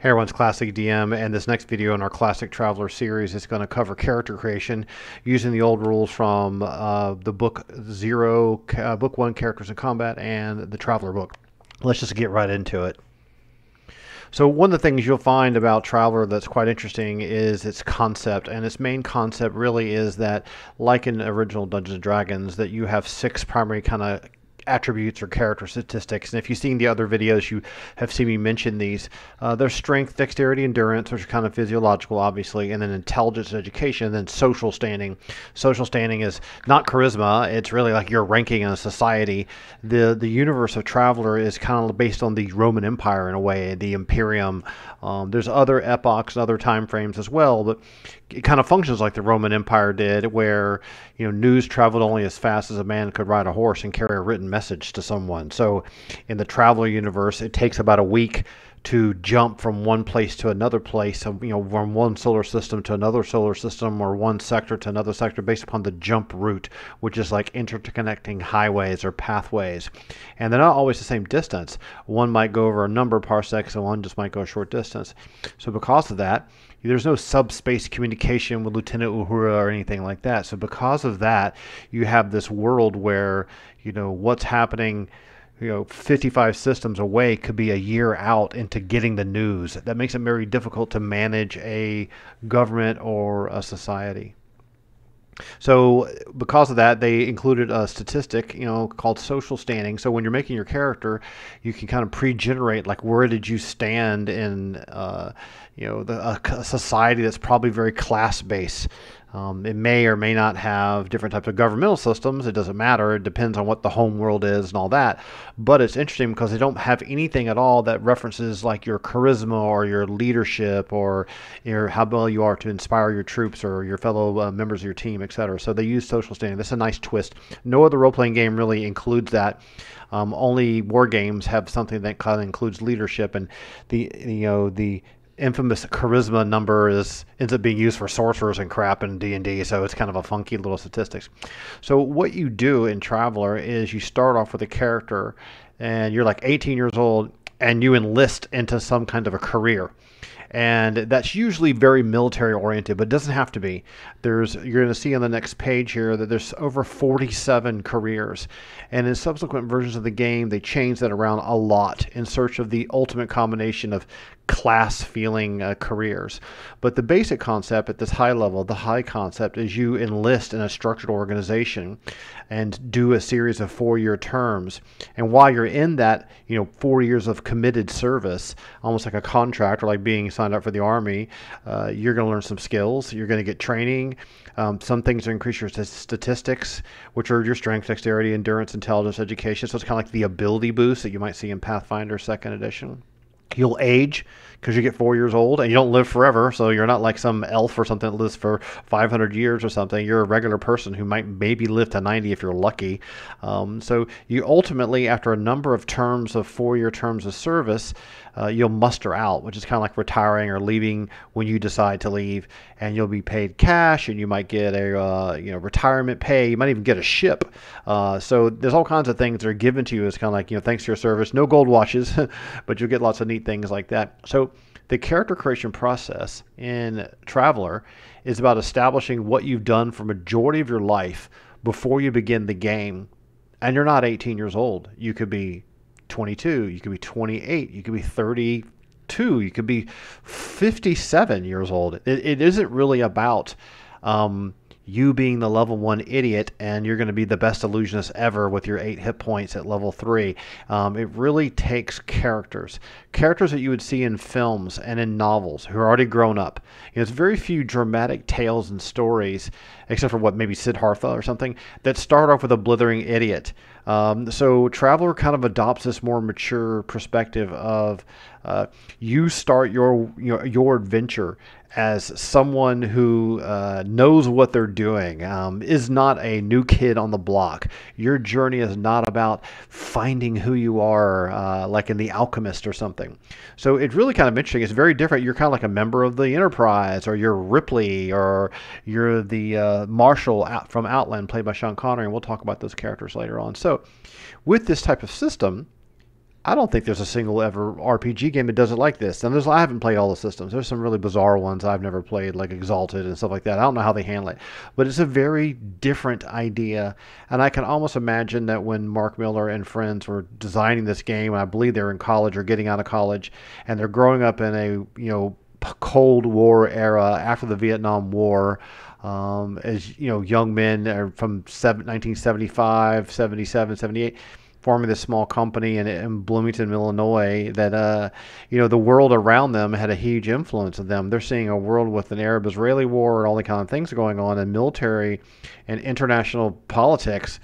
Hey everyone's Classic DM, and this next video in our Classic Traveler series is going to cover character creation using the old rules from the book book 1, Characters in Combat, and the Traveler book. Let's just get right into it. So one of the things you'll find about Traveler that's quite interesting is its concept, and its main concept really is that, like in original Dungeons and Dragons, that you have 6 primary kind of attributes or character statistics. And if you've seen the other videos, you have seen me mention these. There's strength, dexterity, endurance, which are kind of physiological, obviously, and then intelligence, education, and then social standing. Social standing is not charisma. It's really like your ranking in a society. The universe of Traveler is kind of based on the Roman Empire in a way, the Imperium. There's other epochs and other time frames as well, but it kind of functions like the Roman Empire did, where news traveled only as fast as a man could ride a horse and carry a written message to someone. So in the Traveler universe, it takes about a week to jump from one place to another place, from one solar system to another solar system, or one sector to another sector, based upon the jump route, which is like interconnecting highways or pathways. And they're not always the same distance. One might go over a number of parsecs, and one just might go a short distance. So because of that, there's no subspace communication with Lieutenant Uhura or anything like that. So because of that, you have this world where, what's happening 55 systems away could be a year out into getting the news. That makes it very difficult to manage a government or a society. So because of that, they included a statistic, called social standing. So when you're making your character, you can kind of pre-generate, like, where did you stand in, a society that's probably very class-based. It may or may not have different types of governmental systems. It doesn't matter. It depends on what the home world is and all that. But it's interesting because they don't have anything at all that references like your charisma or your leadership or how well you are to inspire your troops or your fellow members of your team, etc. So they use social standing. That's a nice twist. No other role-playing game really includes that. Only war games have something that kind of includes leadership, and the infamous charisma number ends up being used for sorcerers and crap in D&D, so it's kind of a funky little statistics. So what you do in Traveler is you start off with a character, and you're like 18 years old, and you enlist into some kind of a career. And that's usually very military oriented, but it doesn't have to be. You're going to see on the next page here that there's over 47 careers. And in subsequent versions of the game, they change that around a lot in search of the ultimate combination of class feeling careers. But the basic concept at this high level, the high concept, is you enlist in a structured organization and do a series of 4-year terms. And while you're in that, 4 years of committed service, almost like a contract or like being signed up for the Army, you're going to learn some skills. You're going to get training. Some things to increase your statistics, which are your strength, dexterity, endurance, intelligence, education. So it's kind of like the ability boost that you might see in Pathfinder 2nd edition. You'll age because you get 4 years old, and you don't live forever, so you're not like some elf or something that lives for 500 years or something. You're a regular person who might maybe live to 90 if you're lucky. So you ultimately, after a number of terms of 4-year terms of service, you'll muster out, which is kind of like retiring or leaving when you decide to leave, and you'll be paid cash, and you might get a retirement pay. You might even get a ship. So there's all kinds of things that are given to you as kind of like, thanks to your service. No gold watches, but you'll get lots of neat things like that. So the character creation process in Traveler is about establishing what you've done for majority of your life before you begin the game. And you're not 18 years old. You could be 22, you could be 28, you could be 32, you could be 57 years old. It isn't really about you being the level 1 idiot and you're going to be the best illusionist ever with your 8 hit points at level 3. It really takes characters that you would see in films and in novels who are already grown up. There's very few dramatic tales and stories, except for maybe Siddhartha or something, that start off with a blithering idiot. So Traveler kind of adopts this more mature perspective of you start your adventure as someone who knows what they're doing, is not a new kid on the block. Your journey is not about finding who you are, like in The Alchemist or something. So it's really kind of interesting. It's very different. You're kind of like a member of the Enterprise, or you're Ripley, or you're the Marshal from Outland, played by Sean Connery, and we'll talk about those characters later on. So with this type of system, I don't think there's a single ever RPG game that does it like this. And I haven't played all the systems. There's some really bizarre ones I've never played, like Exalted and stuff like that. I don't know how they handle it, but it's a very different idea. And I can almost imagine that when Mark Miller and friends were designing this game, and I believe they're in college or getting out of college, and they're growing up in a Cold War era after the Vietnam War. As young men from 1975, 77, 78, forming this small company in Bloomington, Illinois, that the world around them had a huge influence on them. They're seeing a world with an Arab-Israeli war and all the kind of things going on, and military and international politics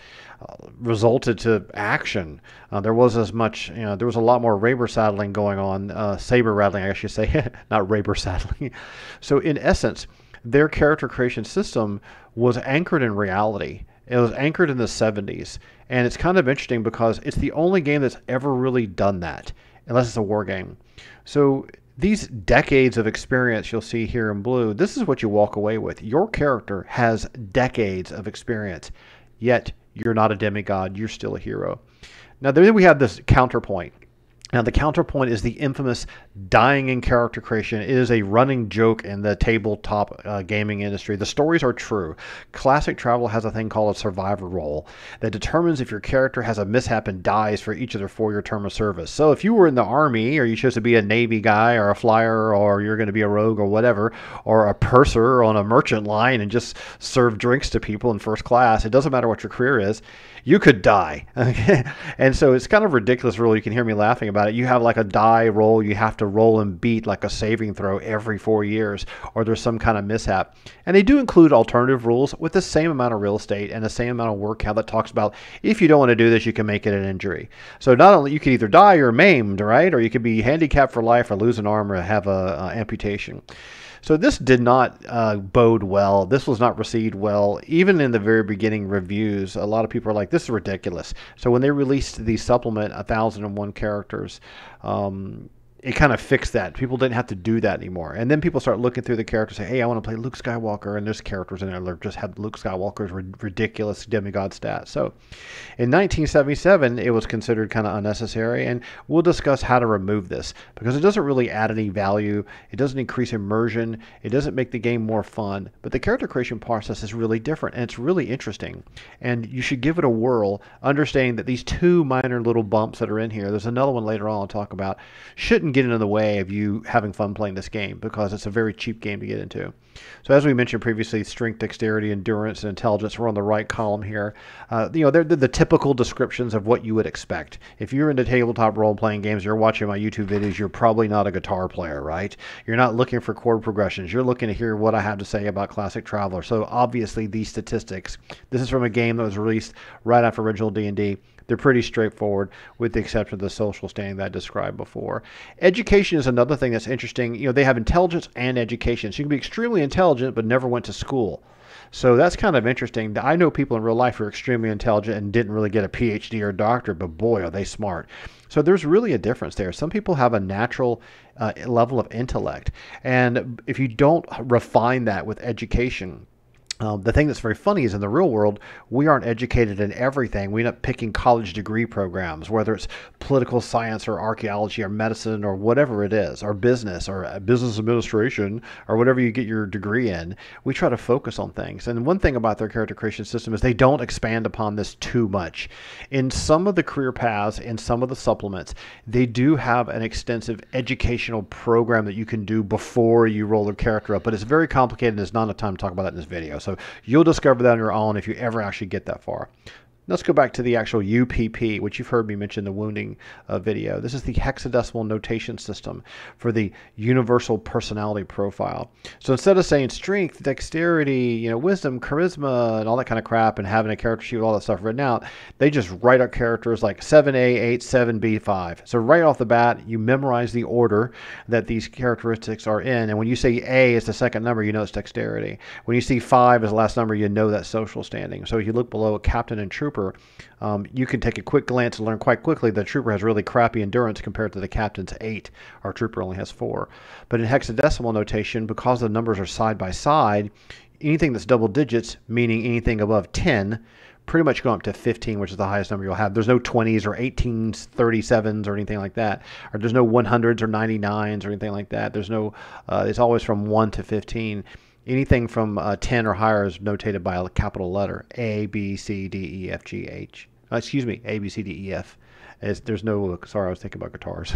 resulted to action. There was as much, there was a lot more saber saddling going on, saber rattling, I should say, not raber saddling. So in essence, their character creation system was anchored in reality. It was anchored in the 70s. And it's kind of interesting because it's the only game that's ever really done that, unless it's a war game. So these decades of experience you'll see here in blue, this is what you walk away with. Your character has decades of experience, yet you're not a demigod. You're still a hero. Now, then we have this counterpoint. Now, the counterpoint is the infamous dying in character creation. It is a running joke in the tabletop gaming industry. The stories are true. Classic Traveler has a thing called a survivor role that determines if your character has a mishap and dies for each of their 4-year term of service. So if you were in the Army, or you chose to be a Navy guy or a flyer, or you're going to be a rogue or whatever, or a purser on a merchant line and just serve drinks to people in first class, it doesn't matter what your career is, you could die. And so it's kind of ridiculous rule. You can hear me laughing about it. You have like a die roll. You have to roll and beat like a saving throw every 4 years, or there's some kind of mishap. And they do include alternative rules with the same amount of real estate and the same amount of work how that talks about if you don't want to do this, you can make it an injury. So not only you could either die or maimed, right? Or you could be handicapped for life or lose an arm or have a amputation. So this did not bode well. This was not received well. Even in the very beginning reviews, a lot of people are like, this is ridiculous. So when they released the supplement, 1001 characters, it kind of fixed that. People didn't have to do that anymore. And then people start looking through the characters and say, hey, I want to play Luke Skywalker. And there's characters in there that just have Luke Skywalker's ridiculous demigod stats. So in 1977, it was considered kind of unnecessary. And we'll discuss how to remove this because it doesn't really add any value. It doesn't increase immersion. It doesn't make the game more fun. But the character creation process is really different. And it's really interesting. And you should give it a whirl, understanding that these two minor little bumps that are in here, there's another one later on I'll talk about, shouldn't get in the way of you having fun playing this game because it's a very cheap game to get into. So as we mentioned previously, strength, dexterity, endurance, and intelligence were on the right column here. They're the typical descriptions of what you would expect. If you're into tabletop role-playing games, you're watching my YouTube videos, you're probably not a guitar player, right? You're not looking for chord progressions. You're looking to hear what I have to say about Classic Traveler. So obviously these statistics, this is from a game that was released right after original D&D. They're pretty straightforward with the exception of the social standing that I described before. Education is another thing that's interesting. They have intelligence and education. So you can be extremely intelligent but never went to school. So that's kind of interesting. I know people in real life who are extremely intelligent and didn't really get a PhD or a doctorate, but boy, are they smart. So there's really a difference there. Some people have a natural level of intellect. And if you don't refine that with education, the thing that's very funny is in the real world, we aren't educated in everything. We end up picking college degree programs, whether it's political science or archaeology or medicine or whatever it is, or business administration or whatever you get your degree in. We try to focus on things. And one thing about their character creation system is they don't expand upon this too much. In some of the career paths, in some of the supplements, they do have an extensive educational program that you can do before you roll the character up, but it's very complicated and there's not enough time to talk about that in this video. So you'll discover that on your own if you ever actually get that far. Let's go back to the actual UPP, which you've heard me mention in the wounding video. This is the hexadecimal notation system for the universal personality profile. So instead of saying strength, dexterity, wisdom, charisma, and all that kind of crap, and having a character sheet with all that stuff written out, they just write out characters like 7A, 8, 7B, 5. So right off the bat, you memorize the order that these characteristics are in. And when you say A is the second number, you know it's dexterity. When you see 5 as the last number, you know that's social standing. So if you look below captain and trooper, you can take a quick glance and learn quite quickly that trooper has really crappy endurance compared to the captain's 8. Our trooper only has 4. But in hexadecimal notation, because the numbers are side by side, anything that's double digits, meaning anything above 10, pretty much going up to 15, which is the highest number you'll have. There's no 20s or 18s, 37s or anything like that. Or there's no 100s or 99s or anything like that. There's no, it's always from 1 to 15. Anything from 10 or higher is notated by a capital letter. A, B, C, D, E, F, G, H. Excuse me, A, B, C, D, E, F. There's no, sorry, I was thinking about guitars.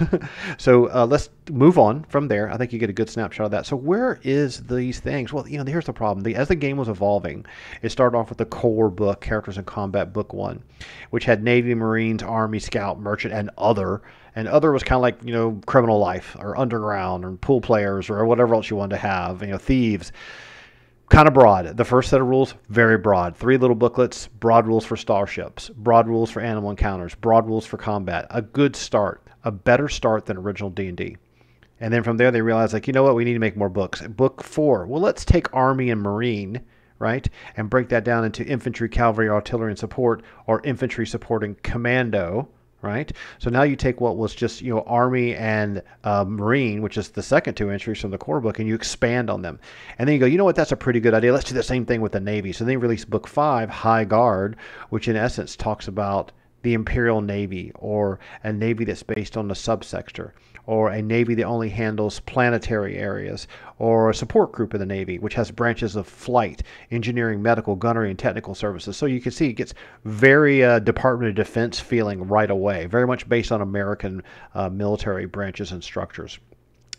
So let's move on from there. I think you get a good snapshot of that. So where is these things? Well, here's the problem. As the game was evolving, it started off with the core book, Characters in Combat Book 1, which had Navy, Marines, Army, Scout, Merchant, and Other. And Other was kind of like, criminal life or underground or pool players or whatever else you wanted to have, thieves. Kind of broad. The first set of rules, very broad. 3 little booklets, broad rules for starships, broad rules for animal encounters, broad rules for combat. A good start, a better start than original D&D. And then from there they realized, like, you know what, we need to make more books. Book 4, well, let's take Army and Marine, right, and break that down into infantry, cavalry, artillery, and support, or infantry supporting commando. Right? So now you take what was just, Army and Marine, which is the second 2 entries from the core book, and you expand on them. And then you go, you know what, that's a pretty good idea. Let's do the same thing with the Navy. So then you release book 5, High Guard, which in essence talks about the Imperial Navy, or a Navy that's based on the subsector, or a Navy that only handles planetary areas, or a support group of the Navy, which has branches of flight, engineering, medical, gunnery, and technical services. So you can see it gets very Department of Defense feeling right away, very much based on American military branches and structures.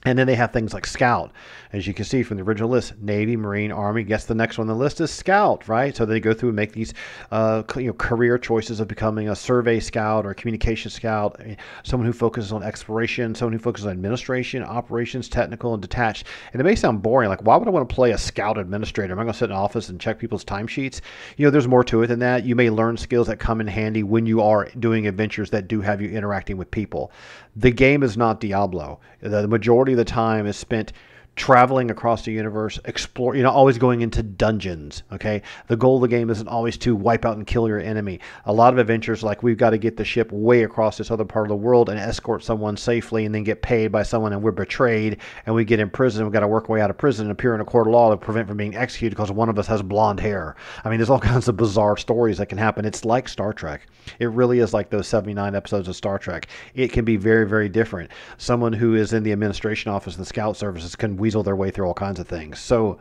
And then they have things like Scout. As you can see from the original list, Navy, Marine, Army. Guess the next one on the list is Scout, right? So they go through and make these career choices of becoming a survey scout or a communication scout, someone who focuses on exploration, someone who focuses on administration, operations, technical, and detached. And it may sound boring, like, why would I want to play a scout administrator? Am I going to sit in an office and check people's timesheets? There's more to it than that. You may learn skills that come in handy when you are doing adventures that do have you interacting with people. The game is not Diablo. The majority of the time is spent traveling across the universe, explore, always going into dungeons, okay? The goal of the game isn't always to wipe out and kill your enemy. A lot of adventures, like, we've got to get the ship way across this other part of the world and escort someone safely and then get paid by someone, and we're betrayed and we get in prison. We've got to work our way out of prison and appear in a court of law to prevent from being executed because one of us has blonde hair. I mean, there's all kinds of bizarre stories that can happen. It's like Star Trek. It really is like those 79 episodes of Star Trek. It can be very, very different. Someone who is in the administration office of the Scout Services can weasel their way through all kinds of things. So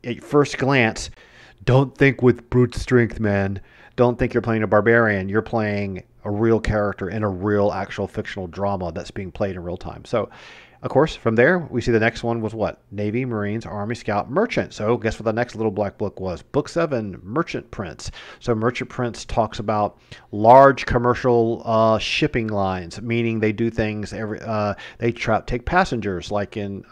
at first glance, don't think with brute strength, man. Don't think you're playing a barbarian. You're playing a real character in a real, actual fictional drama that's being played in real time. So, of course, from there, we see the next one was what? Navy, Marines, Army, Scout, Merchant. So guess what the next little black book was? Book 7, Merchant Prince. So Merchant Prince talks about large commercial shipping lines, meaning they do things, they take passengers, like in,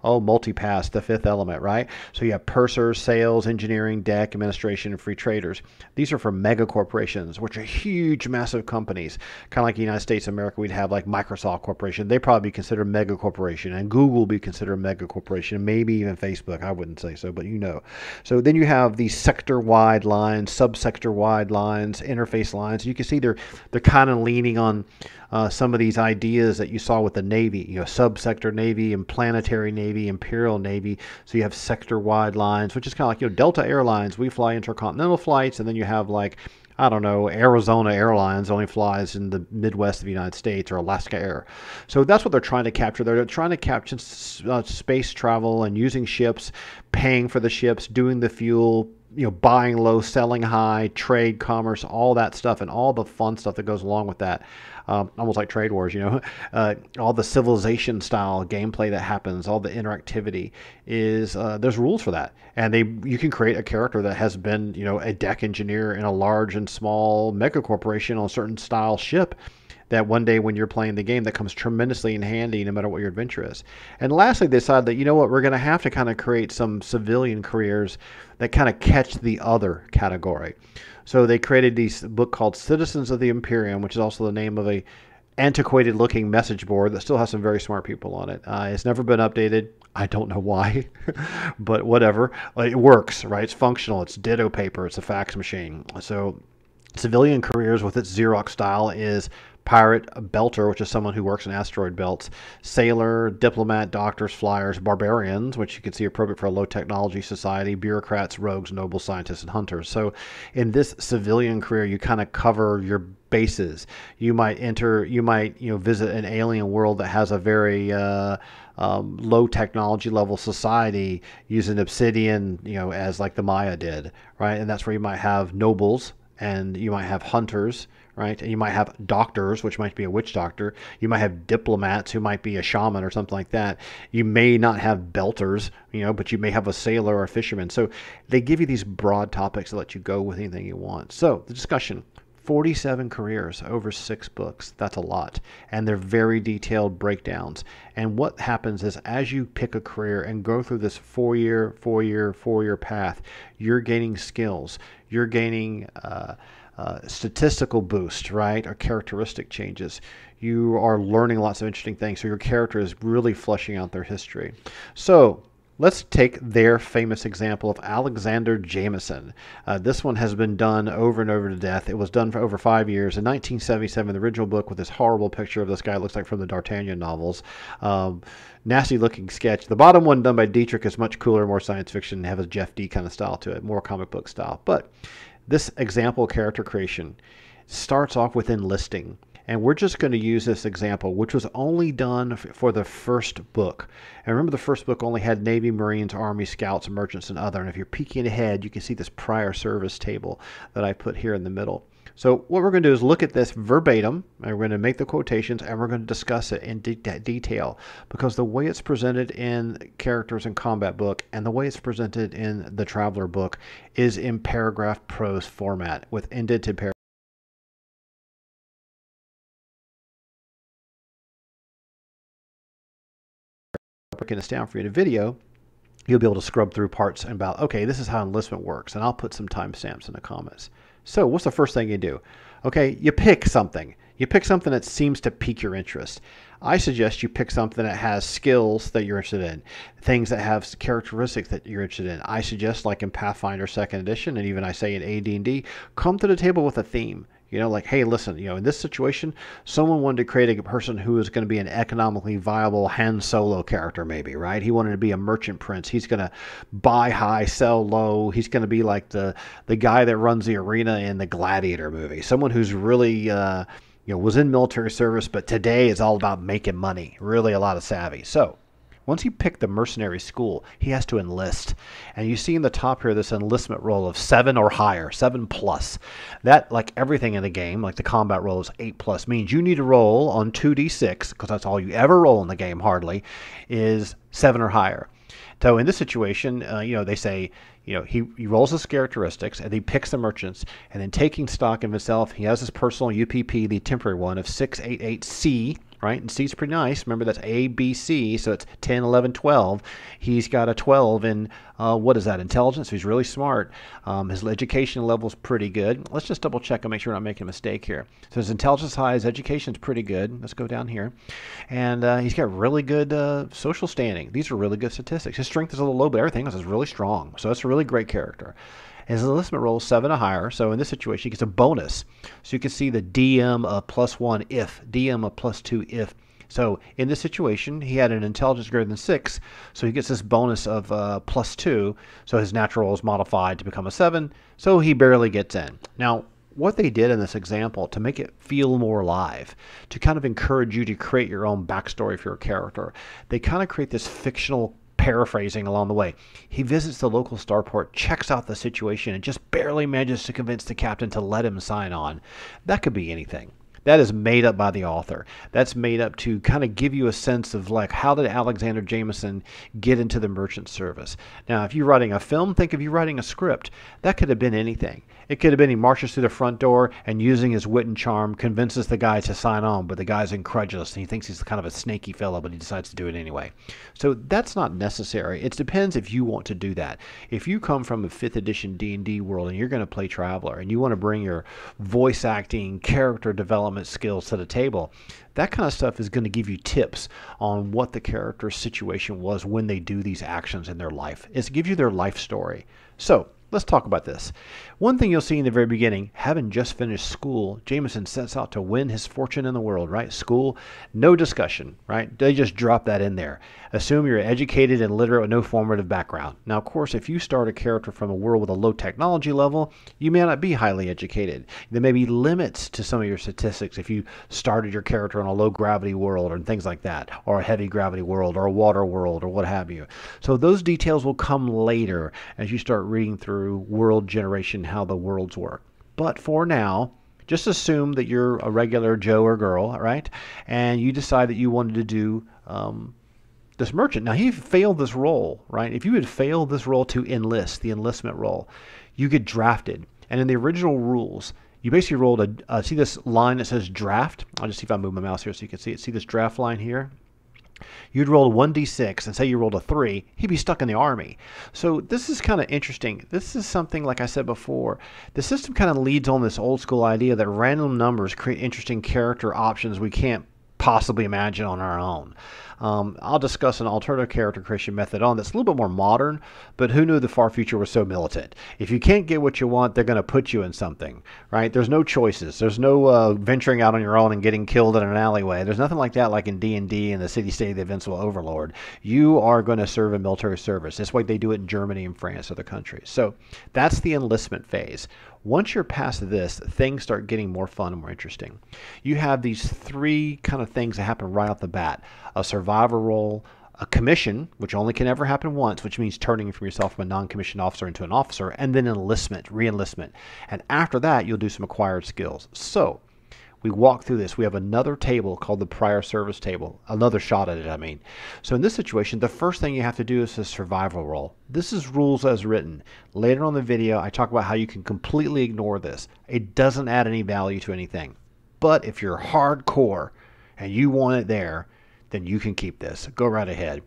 Multipass, The Fifth Element, right? So you have pursers, sales, engineering, deck, administration, and free traders. These are for mega corporations, which are huge, massive companies. Kind of like the United States of America, we'd have like Microsoft Corporation. They probably be considered mega corporation, and Google will be considered a mega corporation, maybe even Facebook. I wouldn't say so, but So then you have these sector-wide lines, subsector-wide lines, interface lines. You can see they're kind of leaning on some of these ideas that you saw with the Navy, subsector Navy and planetary Navy, Imperial Navy. So you have sector-wide lines, which is kind of like, Delta Airlines. We fly intercontinental flights, and then you have like, I don't know, Arizona Airlines only flies in the Midwest of the United States, or Alaska Air. So that's what they're trying to capture. They're trying to capture space travel and using ships, paying for the ships, doing the fuel, buying low, selling high, trade, commerce, all that stuff, and all the fun stuff that goes along with that. Almost like Trade Wars, all the civilization style gameplay that happens, all the interactivity is, there's rules for that. And you can create a character that has been, a deck engineer in a large and small mega corporation on a certain style ship, that one day when you're playing the game, that comes tremendously in handy no matter what your adventure is. And lastly, they decided that, we're going to have to kind of create some civilian careers that kind of catch the other category. So they created this book called Citizens of the Imperium, which is also the name of a antiquated looking message board that still has some very smart people on it. It's never been updated. I don't know why, but whatever. It works, right? It's functional. It's ditto paper. It's a fax machine. So civilian careers with its Xerox style is pirate, a belter, which is someone who works in asteroid belts, sailor, diplomat, doctors, flyers, barbarians, which you can see appropriate for a low technology society, bureaucrats, rogues, noble scientists, and hunters. So in this civilian career, you kind of cover your bases. You might visit an alien world that has a very low technology level society using obsidian, as like the Maya did, right? And that's where you might have nobles and you might have hunters, right? And you might have doctors, which might be a witch doctor. You might have diplomats who might be a shaman or something like that. You may not have belters, but you may have a sailor or a fisherman. So they give you these broad topics to let you go with anything you want. So the discussion. 47 careers over 6 books. That's a lot. And they're very detailed breakdowns. And what happens is as you pick a career and go through this 4-year path, you're gaining skills. You're gaining statistical boost, right? Or characteristic changes. You are learning lots of interesting things. So your character is really fleshing out their history. So let's take their famous example of Alexander Jameson. This one has been done over and over to death. It was done for over 5 years. In 1977, the original book with this horrible picture of this guy, looks like from the D'Artagnan novels. Nasty looking sketch. The bottom one done by Dietrich is much cooler, more science fiction, and have a Jeff D kind of style to it, more comic book style. But this example character creation starts off with enlisting. And we're just going to use this example, which was only done for the first book. And remember, the first book only had Navy, Marines, Army, Scouts, Merchants, and other. And if you're peeking ahead, you can see this prior service table that I put here in the middle. So what we're going to do is look at this verbatim, and we're going to make the quotations, and we're going to discuss it in detail. Because the way it's presented in Characters in Combat book and the way it's presented in the Traveler book is in paragraph prose format with indented paragraphs. Breaking this down for you in a video, you'll be able to scrub through parts and about, okay, this is how enlistment works, and I'll put some timestamps in the comments. So what's the first thing you do? Okay, you pick something. You pick something that seems to pique your interest. I suggest you pick something that has skills that you're interested in, things that have characteristics that you're interested in. I suggest, like in Pathfinder 2nd Edition, and even I say in AD&D, come to the table with a theme. Like, hey, listen, in this situation, someone wanted to create a person who is going to be an economically viable Han Solo character, maybe, right? He wanted to be a merchant prince. He's going to buy high, sell low. He's going to be like the guy that runs the arena in the Gladiator movie. Someone who's really, was in military service, but today is all about making money. Really a lot of savvy. So once he picked the mercenary school, he has to enlist. And you see in the top here this enlistment roll of 7 or higher, 7+. That, like everything in the game, like the combat roll is 8+, means you need to roll on 2d6, because that's all you ever roll in the game, hardly, is 7 or higher. So in this situation, they say, he rolls his characteristics and he picks the merchants, and then taking stock of himself, he has his personal UPP, the temporary one, of 688C, right? And C is pretty nice. Remember, that's A, B, C, so it's 10, 11, 12. He's got a 12 in, what is that, intelligence? He's really smart. His education level is pretty good. Let's just double check and make sure we're not making a mistake here. So his intelligence is high, his education is pretty good. Let's go down here. And he's got really good social standing. These are really good statistics. His strength is a little low, but everything else is really strong. So that's a really great character. His enlistment roll is 7 or higher, so in this situation he gets a bonus. So you can see the DM of +1 if, DM of +2 if. So in this situation he had an intelligence greater than 6, so he gets this bonus of +2, so his natural roll is modified to become a 7, so he barely gets in. Now, what they did in this example to make it feel more alive, to kind of encourage you to create your own backstory for your character, they kind of create this fictional paraphrasing along the way. He visits the local starport, checks out the situation, and just barely manages to convince the captain to let him sign on. That could be anything. That is made up by the author. That's made up to kind of give you a sense of, like, how did Alexander Jameson get into the merchant service? Now, if you're writing a film, think of you writing a script. That could have been anything. It could have been he marches through the front door and, using his wit and charm, convinces the guy to sign on, but the guy's incredulous and he thinks he's kind of a snaky fellow, but he decides to do it anyway. So that's not necessary. It depends if you want to do that. If you come from a 5th edition D&D world and you're going to play Traveler and you want to bring your voice acting, character development skills to the table, that kind of stuff is going to give you tips on what the character's situation was when they do these actions in their life. It gives you their life story. So let's talk about this. One thing you'll see in the very beginning, having just finished school, Jameson sets out to win his fortune in the world, right? School, no discussion, right? They just drop that in there. Assume you're educated and literate with no formative background. Now, of course, if you start a character from a world with a low technology level, you may not be highly educated. There may be limits to some of your statistics if you started your character in a low gravity world or things like that, or a heavy gravity world or a water world or what have you. So those details will come later as you start reading through world generation, how the worlds work. But for now, just assume that you're a regular Joe or girl, right? And you decide that you wanted to do this merchant. Now, he failed this role, right? If you had failed this role to enlist, the enlistment role, you get drafted. And in the original rules, you basically rolled see this line that says draft? I'll just see if I move my mouse here so you can see it. See this draft line here? You'd roll a 1d6 and say you rolled a 3, he'd be stuck in the army. So this is kind of interesting. This is something, like I said before, the system kind of leads on this old school idea that random numbers create interesting character options we can't possibly imagine on our own. I'll discuss an alternative character creation method on that's a little bit more modern, but who knew the far future was so militant? If you can't get what you want, they're going to put you in something, right? There's no choices. There's no venturing out on your own and getting killed in an alleyway. There's nothing like that like in D&D and the city-state of the Invincible Overlord. You are going to serve in military service. That's why they do it in Germany and France, other countries. So that's the enlistment phase. Once you're past this, things start getting more fun and more interesting. You have these three kind of things that happen right off the bat. A survivor role, a commission, which only can ever happen once, which means turning from yourself from a non-commissioned officer into an officer, and then enlistment, re-enlistment. And after that, you'll do some acquired skills. So we walk through this. We have another table called the prior service table, another shot at it, I mean. So in this situation, the first thing you have to do is a survival role. This is rules as written. Later on in the video, I talk about how you can completely ignore this. It doesn't add any value to anything. But if you're hardcore and you want it there, then you can keep this. Go right ahead.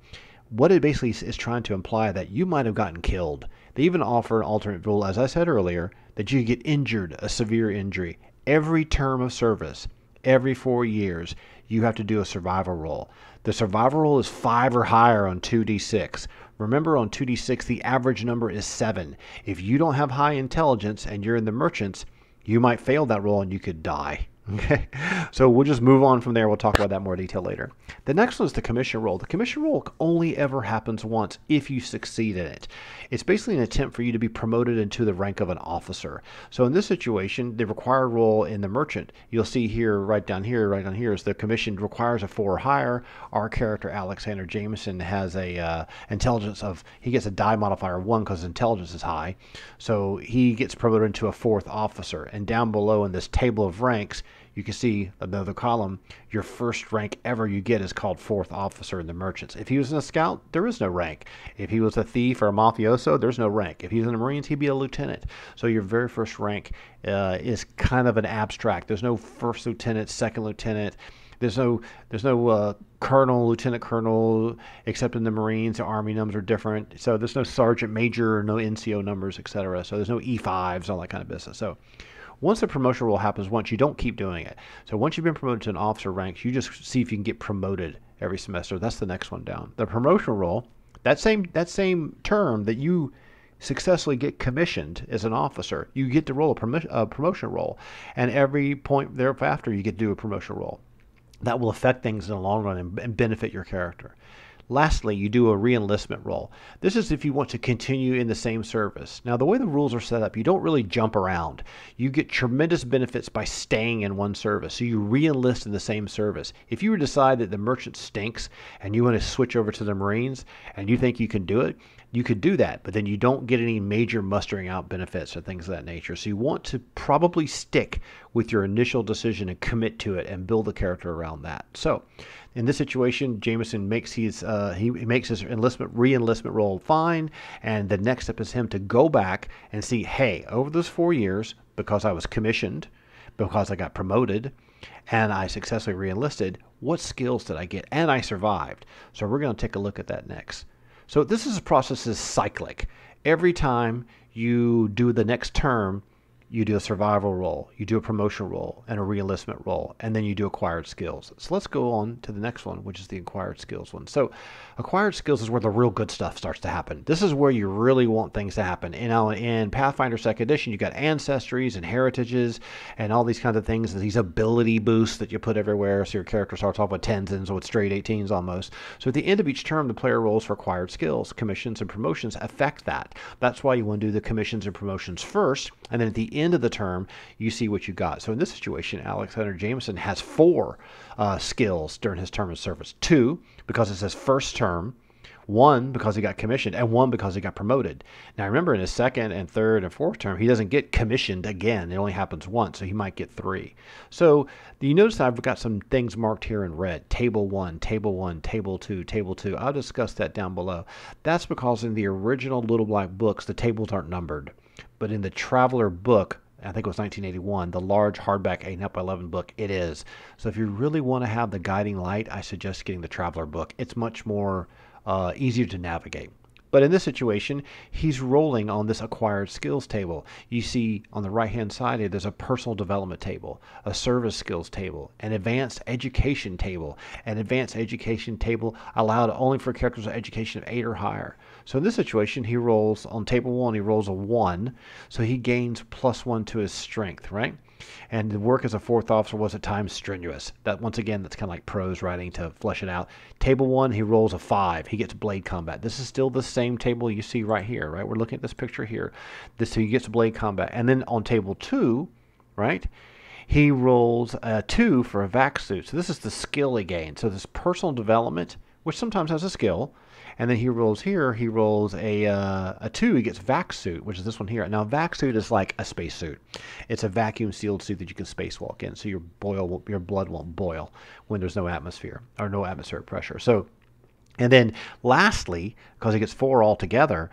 What it basically is trying to imply that you might have gotten killed. They even offer an alternate rule, as I said earlier, that you get injured, a severe injury. Every term of service, every 4 years, you have to do a survival roll. The survival roll is 5 or higher on 2d6. Remember, on 2d6, the average number is 7. If you don't have high intelligence and you're in the merchants, you might fail that roll and you could die. Okay, so we'll just move on from there. We'll talk about that in more detail later. The next one is the commission roll. The commission roll only ever happens once if you succeed in it. It's basically an attempt for you to be promoted into the rank of an officer. So in this situation, the required role in the merchant, you'll see here, right down here, is the commission requires a 4 or higher. Our character, Alexander Jameson, has a intelligence of, he gets a die modifier 1 because his intelligence is high. So he gets promoted into a 4th officer. And down below in this table of ranks, you can see another column, your first rank ever you get is called 4th officer in the merchants. If he was a scout, there is no rank. If he was a thief or a mafioso, there's no rank. If he's in the Marines, he'd be a lieutenant. So your very first rank is kind of an abstract. There's no first lieutenant, second lieutenant. There's no colonel, lieutenant colonel, except in the Marines. The Army numbers are different. So there's no sergeant major, no NCO numbers, etc. So there's no E5s, all that kind of business. So once the promotion roll happens once, you don't keep doing it. So once you've been promoted to an officer rank, you just see if you can get promoted every semester. That's the next one down. The promotion roll, that same term that you successfully get commissioned as an officer, you get to roll a promotion roll. And every point thereafter, you get to do a promotion roll. That will affect things in the long run and benefit your character. Lastly, you do a re-enlistment roll. This is if you want to continue in the same service. Now, the way the rules are set up, you don't really jump around. You get tremendous benefits by staying in one service. So you re-enlist in the same service. If you decide that the merchant stinks and you want to switch over to the Marines and you think you can do it, you could do that, but then you don't get any major mustering out benefits or things of that nature. So you want to probably stick with your initial decision and commit to it and build a character around that. So in this situation, Jameson makes his re-enlistment roll fine, and the next step is him to go back and see, hey, over those 4 years, because I was commissioned, because I got promoted, and I successfully re-enlisted, what skills did I get? And I survived. So we're going to take a look at that next. So this is a process that's cyclic. Every time you do the next term, you do a survival role, you do a promotional role, and a reenlistment role, and then you do acquired skills. So let's go on to the next one, which is the acquired skills one. So acquired skills is where the real good stuff starts to happen. This is where you really want things to happen. In Pathfinder 2nd Edition, you got ancestries and heritages and all these kinds of things, these ability boosts that you put everywhere, so your character starts off with 10s and with straight 18s almost. So at the end of each term, the player rolls for acquired skills. Commissions and promotions affect that. That's why you want to do the commissions and promotions first, and then at the end of the term, you see what you got. So in this situation, Alexander Jameson has 4 skills during his term of service. 2 because it's his first term, 1 because he got commissioned, and 1 because he got promoted. Now remember, in his second and third and fourth term, he doesn't get commissioned again. It only happens once, so he might get 3. So you notice I've got some things marked here in red. Table 1, Table 1, Table 2, Table 2. I'll discuss that down below. That's because in the original Little Black books, the tables aren't numbered. But in the Traveler book, I think it was 1981, the large hardback 8.5x11 book, it is. So if you really want to have the guiding light, I suggest getting the Traveler book. It's much more easier to navigate. But in this situation, he's rolling on this acquired skills table. You see on the right-hand side here, there's a personal development table, a service skills table, an advanced education table. An advanced education table allowed only for characters with education of 8 or higher. So in this situation, he rolls on table 1, he rolls a 1, so he gains +1 to his strength, right? And the work as a 4th officer was at times strenuous. That, once again, that's kind of like prose writing to flesh it out. Table 1, he rolls a 5. He gets blade combat. This is still the same table you see right here, right? We're looking at this picture here. So he gets blade combat. And then on table 2, right, he rolls a 2 for a Vac Suit. So this is the skill he gains. So this personal development, which sometimes has a skill, and then he rolls here, he rolls a 2, he gets Vac Suit, which is this one here. Now, Vac Suit is like a space suit. It's a vacuum sealed suit that you can spacewalk in, so your blood won't boil when there's no atmosphere or no atmospheric pressure. So, and then lastly, because he gets 4 altogether,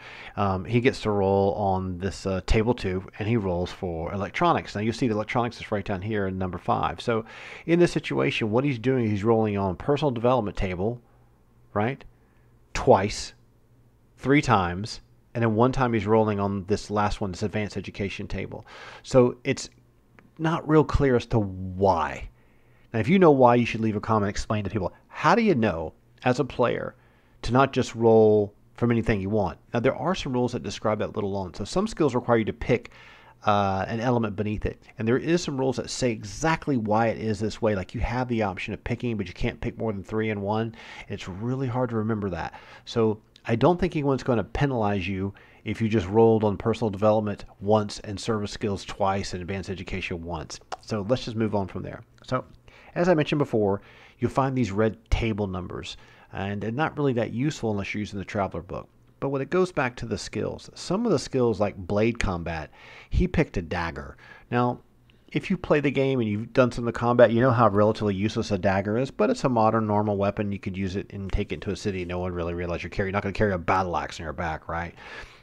he gets to roll on this table 2, and he rolls for electronics. Now you see the electronics is right down here in number 5. So in this situation, what he's doing, he's rolling on personal development table, right? Twice, 3 times, and then 1 time he's rolling on this last one, this advanced education table. So it's not real clear as to why. Now, if you know why, you should leave a comment, explain to people. How do you know, as a player, to not just roll from anything you want? Now, there are some rules that describe that a little on. So some skills require you to pick an element beneath it. And there is some rules that say exactly why it is this way. Like you have the option of picking, but you can't pick more than 3 in one. It's really hard to remember that. So I don't think anyone's going to penalize you if you just rolled on personal development once and service skills twice and advanced education once. So let's just move on from there. So as I mentioned before, you'll find these red table numbers, and they're not really that useful unless you're using the Traveler book. But when it goes back to the skills, some of the skills like blade combat, he picked a dagger. Now, if you play the game and you've done some of the combat, you know how relatively useless a dagger is, but it's a modern, normal weapon. You could use it and take it to a city. No one really realizes you're not going to carry a battle axe on your back, right?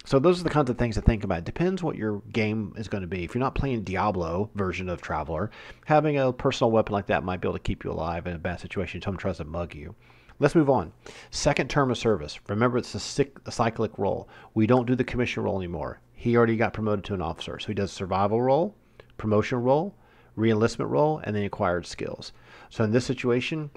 So those are the kinds of things to think about. It depends what your game is going to be. If you're not playing Diablo version of Traveler, having a personal weapon like that might be able to keep you alive in a bad situation. Someone tries to mug you. Let's move on. Second term of service. Remember, it's a cyclic role. We don't do the commission role anymore. He already got promoted to an officer. So he does survival role, promotion role, reenlistment role, and then acquired skills. So in this situation,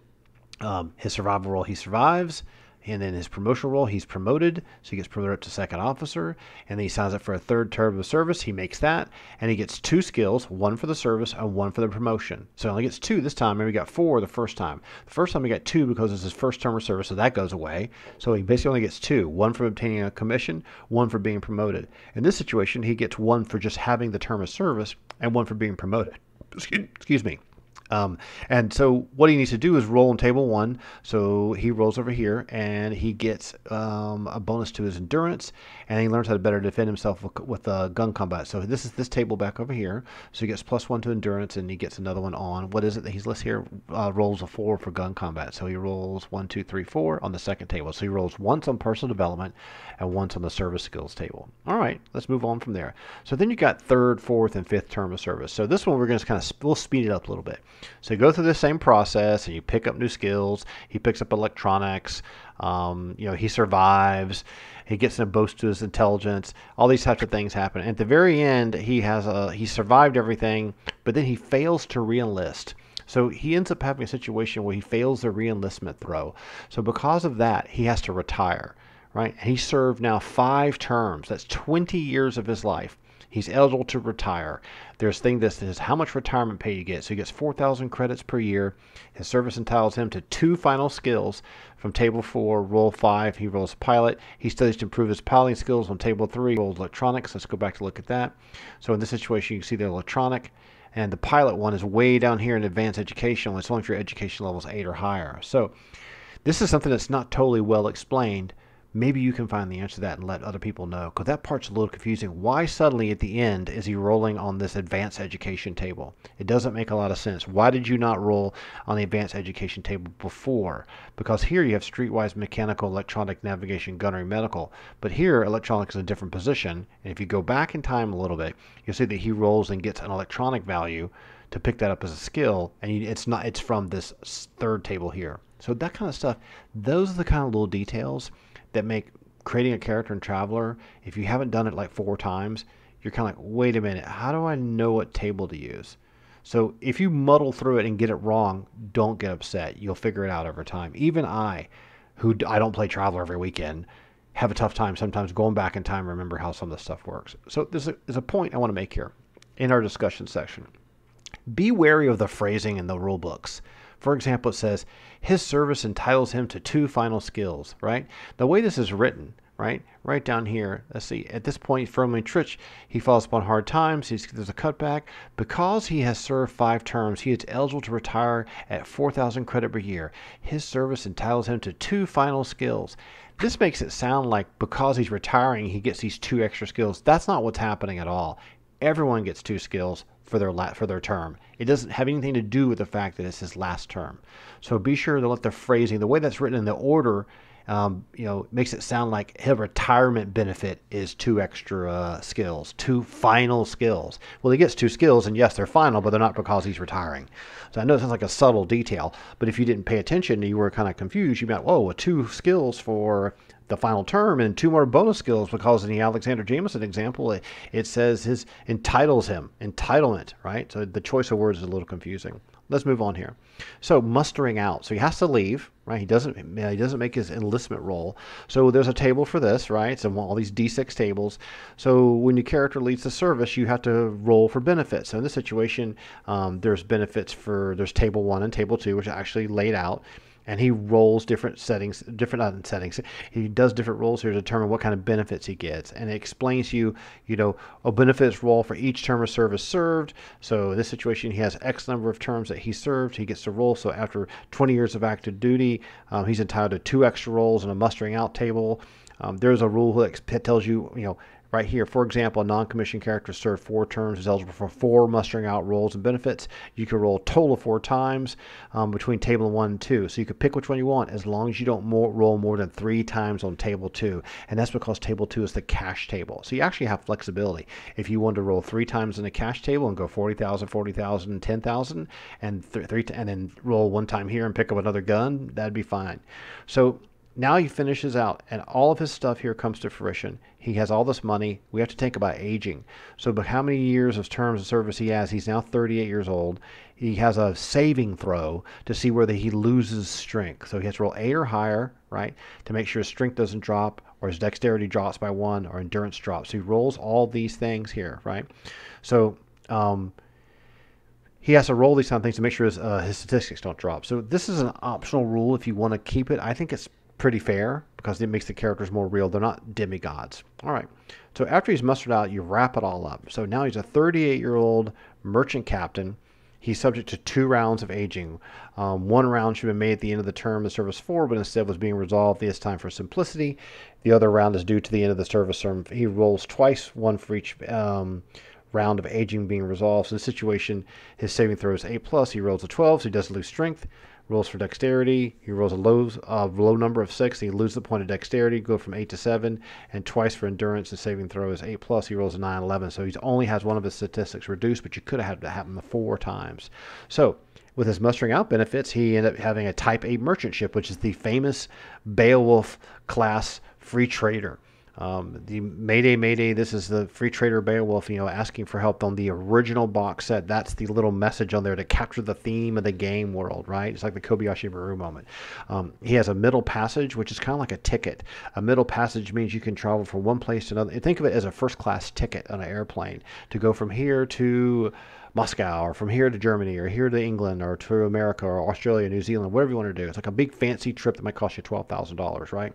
his survival role, he survives. And then his promotional role, he's promoted. So he gets promoted up to 2nd officer. And then he signs up for a 3rd term of service. He makes that. And he gets 2 skills, 1 for the service and 1 for the promotion. So he only gets 2 this time. Maybe he got 4 the first time. The first time he got 2 because it's his first term of service. So that goes away. So he basically only gets 2. 1 for obtaining a commission, 1 for being promoted. In this situation, he gets 1 for just having the term of service and 1 for being promoted. Excuse me. And so what he needs to do is roll on table 1. So he rolls over here and he gets a bonus to his endurance, and he learns how to better defend himself with gun combat. So this is this table back over here. So he gets +1 to endurance, and he gets another one on, what is it that he's listed here? Rolls a 4 for gun combat. So he rolls 1, 2, 3, 4 on the 2nd table. So he rolls once on personal development and once on the service skills table. All right, let's move on from there. So then you got 3rd, 4th, and 5th term of service. So this one we're going to we'll speed it up a little bit. So you go through the same process and you pick up new skills. He picks up electronics. He survives. He gets in a boost to his intelligence. All these types of things happen. At the very end, he survived everything, but then he fails to reenlist. So he ends up having a situation where he fails the reenlistment throw. So because of that, he has to retire, right? And he served now 5 terms. That's 20 years of his life. He's eligible to retire. There's a thing that says how much retirement pay you get. So he gets 4,000 credits per year. His service entitles him to 2 final skills. From Table 4, Roll 5, he rolls pilot. He studies to improve his piloting skills. On Table 3, he rolls electronics. Let's go back to look at that. So in this situation, you can see the electronic. And the pilot one is way down here in advanced educational. It's only for your education levels 8 or higher. So this is something that's not totally well explained. Maybe you can find the answer to that and let other people know, because that part's a little confusing. Why suddenly at the end is he rolling on this advanced education table? It doesn't make a lot of sense. Why did you not roll on the advanced education table before? Because here you have streetwise, mechanical, electronic, navigation, gunnery, medical. But here electronic is a different position. And if you go back in time a little bit, you'll see that he rolls and gets an electronic value to pick that up as a skill. And it's from this third table here. So that kind of stuff, those are the kind of little details that make creating a character in Traveler, if you haven't done it like 4 times, you're kind of like, wait a minute, how do I know what table to use? So if you muddle through it and get it wrong, don't get upset. You'll figure it out over time. Even I don't play Traveler every weekend, have a tough time sometimes going back in time and remember how some of this stuff works. So there's a point I want to make here in our discussion section. Be wary of the phrasing in the rule books. For example, it says, his service entitles him to 2 final skills, right? The way this is written, right down here, let's see, at this point, firmly entrenched, he falls upon hard times, there's a cutback. Because he has served 5 terms, he is eligible to retire at 4,000 credit per year. His service entitles him to 2 final skills. This makes it sound like because he's retiring, he gets these 2 extra skills. That's not what's happening at all. Everyone gets 2 skills for their term. It doesn't have anything to do with the fact that it's his last term. So be sure to let the phrasing, the way that's written in the order, makes it sound like his retirement benefit is 2 extra skills, 2 final skills. Well, he gets 2 skills, and yes, they're final, but they're not because he's retiring. So I know it sounds like a subtle detail, but if you didn't pay attention, you were kind of confused. You meant, whoa, 2 skills for the final term and 2 more bonus skills, because in the Alexander Jameson example, it says his entitlement, right? So the choice of words is a little confusing. Let's move on here. So mustering out. So he has to leave, right? He doesn't make his enlistment roll. So there's a table for this, right? So all these D6 tables. So when your character leaves the service, you have to roll for benefits. So in this situation, there's benefits there's table 1 and table 2, which are actually laid out. And he rolls different settings. He does different rolls here to determine what kind of benefits he gets. And it explains to you, a benefits roll for each term of service served. So in this situation, he has X number of terms that he served. He gets to roll. So after 20 years of active duty, he's entitled to 2 extra rolls in a mustering out table. There's a rule that tells you, right here, for example, a non-commissioned character served 4 terms, is eligible for 4 mustering out rolls and benefits. You can roll a total of 4 times between table 1 and 2. So you can pick which one you want as long as you don't roll more than 3 times on table 2. And that's because table 2 is the cash table. So you actually have flexibility. If you want to roll 3 times in the cash table and go 40,000, 40,000, 10,000, and then roll 1 time here and pick up another gun, that'd be fine. So now he finishes out, and all of his stuff here comes to fruition. He has all this money. We have to think about aging. So, but how many years of terms of service he has? He's now 38 years old. He has a saving throw to see whether he loses strength. So he has to roll 8 or higher, right, to make sure his strength doesn't drop, or his dexterity drops by 1, or endurance drops. So he rolls all these things here, right? So he has to roll these kind of things to make sure his statistics don't drop. So this is an optional rule if you want to keep it. I think it's pretty fair because it makes the characters more real. They're not demigods. All right. So after he's mustered out, you wrap it all up. So now he's a 38-year-old merchant captain. He's subject to 2 rounds of aging. 1 round should have been made at the end of the term of service 4, but instead was being resolved this time for simplicity. The other round is due to the end of the service term. He rolls twice, 1 for each round of aging being resolved. So in this situation, his saving throw is 8+. He rolls a 12, so he doesn't lose strength. Rolls for dexterity. He rolls a low number of 6. He loses the point of dexterity, go from 8 to 7. And twice for endurance and saving throw is 8 plus. He rolls a 9, 11. So he only has one of his statistics reduced, but you could have had that happen 4 times. So with his mustering out benefits, he ended up having a Type A merchant ship, which is the famous Beowulf class free trader. The Mayday, this is the free trader Beowulf, asking for help on the original box set. That's the little message on there to capture the theme of the game world, right? It's like the Kobayashi Maru moment. He has a middle passage, which is kind of like a ticket. A middle passage means you can travel from one place to another. Think of it as a first class ticket on an airplane to go from here to Moscow, or from here to Germany, or here to England, or to America, or Australia, New Zealand, whatever you want to do. It's like a big fancy trip that might cost you $12,000, right?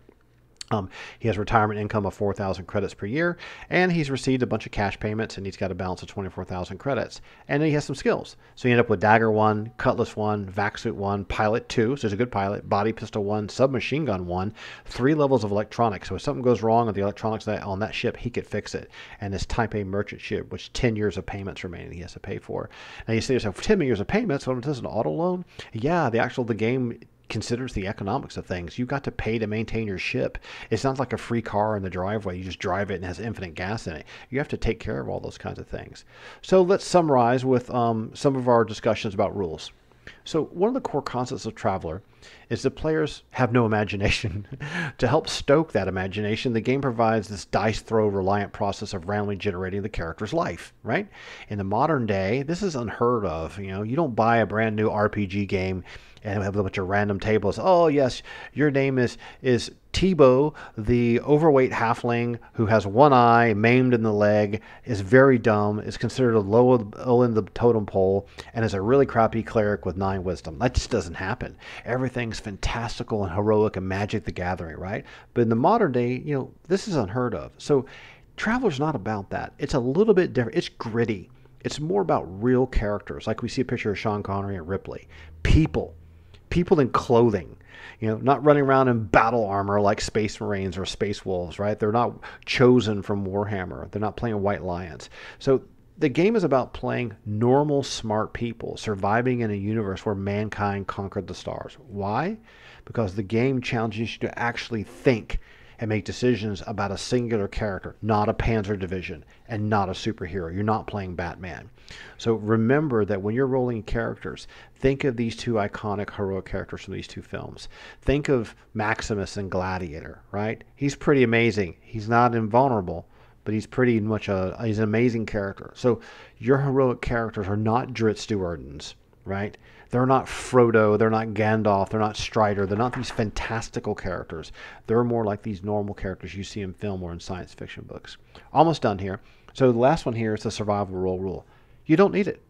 He has retirement income of 4,000 credits per year, and he's received a bunch of cash payments, and he's got a balance of 24,000 credits. And then he has some skills. So you end up with Dagger 1, Cutlass 1, Vac Suit 1, Pilot 2, so he's a good pilot, Body Pistol 1, Submachine Gun 1, 3 levels of electronics. So if something goes wrong with the electronics on that ship, he could fix it. And this Type A merchant ship, which 10 years of payments remaining he has to pay for. Now you say to yourself, 10 years of payments, what is this, an auto loan? Yeah, the game considers the economics of things. You've got to pay to maintain your ship. It's not like a free car in the driveway. You just drive it and it has infinite gas in it. You have to take care of all those kinds of things. So let's summarize with some of our discussions about rules. So one of the core concepts of Traveler is that players have no imagination. To help stoke that imagination, the game provides this dice throw reliant process of randomly generating the character's life, right? In the modern day, this is unheard of. You don't buy a brand new RPG game and have a bunch of random tables. Oh yes, your name is Tebow, the overweight halfling who has one eye, maimed in the leg, is very dumb, is considered a low in the totem pole, and is a really crappy cleric with 9 wisdom. That just doesn't happen. Everything's fantastical and heroic and Magic the Gathering, right? But in the modern day, this is unheard of. So Traveler's not about that. It's a little bit different. It's gritty. It's more about real characters, like we see a picture of Sean Connery and Ripley. People in clothing, not running around in battle armor like Space Marines or Space Wolves, right? They're not chosen from Warhammer. They're not playing White Lions. So the game is about playing normal, smart people surviving in a universe where mankind conquered the stars. Why? Because the game challenges you to actually think and make decisions about a singular character, not a panzer division, and not a superhero. You're not playing Batman. So remember that when you're rolling characters, think of these 2 iconic heroic characters from these 2 films. Think of Maximus in Gladiator, right? He's pretty amazing. He's not invulnerable, but he's pretty much he's an amazing character. So your heroic characters are not Drizzt Do'Urdens, right? They're not Frodo, they're not Gandalf, they're not Strider, they're not these fantastical characters. They're more like these normal characters you see in film or in science fiction books. Almost done here. So the last one here is the survival role rule. You don't need it.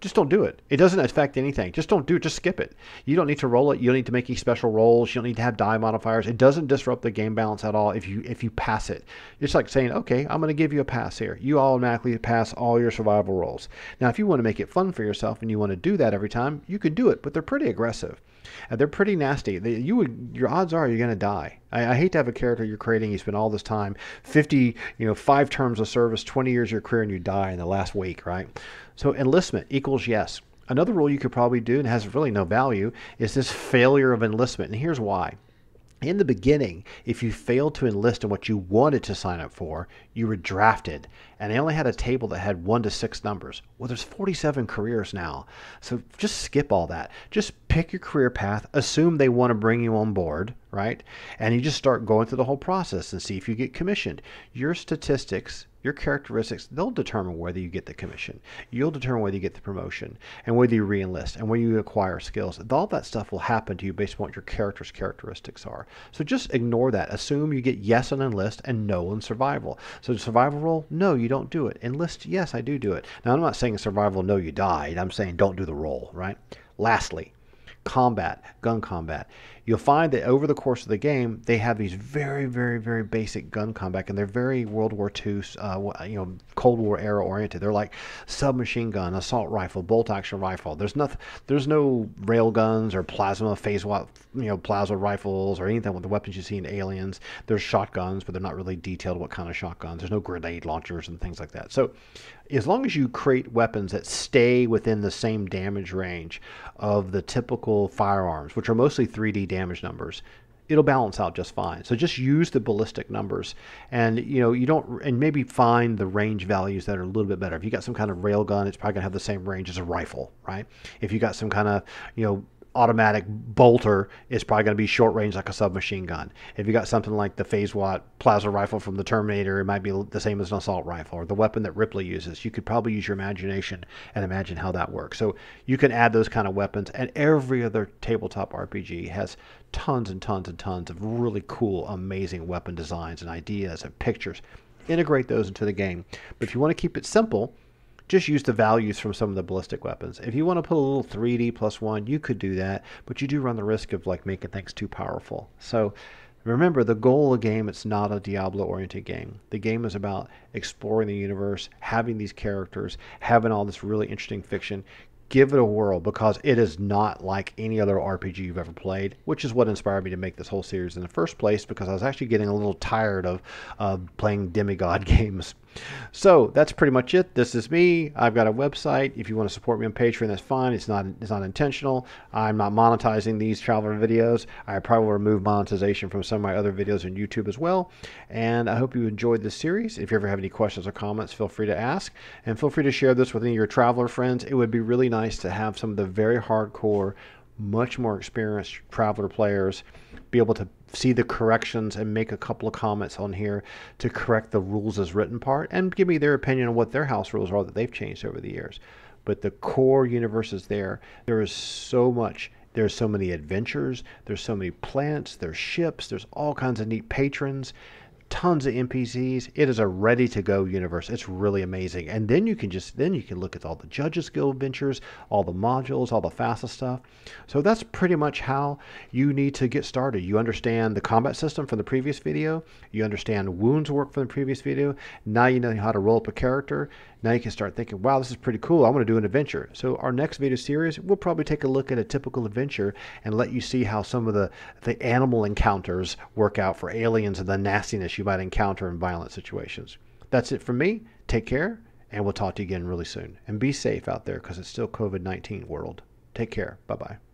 Just don't do it. It doesn't affect anything. Just don't do it. Just skip it. You don't need to roll it. You don't need to make any special rolls. You don't need to have die modifiers. It doesn't disrupt the game balance at all if you pass it. It's like saying, okay, I'm going to give you a pass here. You automatically pass all your survival rolls. Now, if you want to make it fun for yourself and you want to do that every time, you could do it, but they're pretty aggressive. They're pretty nasty. Your odds are you're going to die. I hate to have a character you're creating, you spend all this time, 5 terms of service, 20 years of your career, and you die in the last week, right? So enlistment equals yes. Another rule you could probably do and has really no value is this failure of enlistment. And here's why. In the beginning, if you failed to enlist in what you wanted to sign up for, you were drafted. And they only had a table that had 1 to 6 numbers. Well, there's 47 careers now. So just skip all that. Just pick your career path. Assume they want to bring you on board, right? And you just start going through the whole process and see if you get commissioned. Your statistics, your characteristics, they'll determine whether you get the commission. You'll determine whether you get the promotion and whether you re-enlist and whether you acquire skills. All that stuff will happen to you based on what your character's characteristics are. So just ignore that. Assume you get yes on enlist and no on survival. So survival role, no, you don't do it. Enlist, yes, I do it. Now, I'm not saying survival, no, you died. I'm saying don't do the role, right? Lastly, combat, gun combat. you'll find that over the course of the game, they have these very, very, very basic gun combat, and they're very World War II, Cold War era oriented. They're like submachine gun, assault rifle, bolt action rifle. There's no rail guns or plasma plasma rifles or anything with the weapons you see in Aliens. There's shotguns, but they're not really detailed what kind of shotguns. There's no grenade launchers and things like that. So as long as you create weapons that stay within the same damage range of the typical firearms, which are mostly 3D damage numbers, it'll balance out just fine. So just use the ballistic numbers, and maybe find the range values that are a little bit better. If you got some kind of rail gun, it's probably gonna have the same range as a rifle, right? If you got some kind of automatic bolter, is probably going to be short range like a submachine gun. If you got something like the Phase Watt plasma rifle from the Terminator, it might be the same as an assault rifle, or the weapon that Ripley uses. You could probably use your imagination and imagine how that works. So you can add those kind of weapons, and every other tabletop RPG has tons and tons and tons of really cool, amazing weapon designs and ideas and pictures. Integrate those into the game. But if you want to keep it simple, just use the values from some of the ballistic weapons. If you want to put a little 3D +1, you could do that, but you do run the risk of making things too powerful. So remember, the goal of the game, it's not a Diablo-oriented game. The game is about exploring the universe, having these characters, having all this really interesting fiction. Give it a whirl, because it is not like any other RPG you've ever played, which is what inspired me to make this whole series in the first place, because I was actually getting a little tired of playing demigod games. So that's pretty much it. This is me. I've got a website. If you want to support me on Patreon, that's fine. It's not intentional. I'm not monetizing these traveler videos. I probably will remove monetization from some of my other videos on YouTube as well. And I hope you enjoyed this series. If you ever have any questions or comments, feel free to ask, and feel free to share this with any of your traveler friends. It would be really nice to have some of the very hardcore, much more experienced traveler players be able to see the corrections and make a couple of comments on here to correct the rules as written part, and give me their opinion on what their house rules are that they've changed over the years. But the core universe is there. There is so much. There's so many adventures. There's so many planets. There's ships. There's all kinds of neat patrons. Tons of NPCs. It is a ready-to-go universe. It's really amazing. And then you can look at all the Judges Guild adventures, all the modules, all the FASA stuff. So that's pretty much how you need to get started. You understand the combat system from the previous video. You understand wounds work from the previous video. Now you know how to roll up a character. Now you can start thinking, wow, this is pretty cool. I want to do an adventure. So our next video series, we'll probably take a look at a typical adventure and let you see how some of the animal encounters work out for aliens and the nastiness you might encounter in violent situations. That's it from me. Take care, and we'll talk to you again really soon. And be safe out there, because it's still COVID-19 world. Take care. Bye-bye.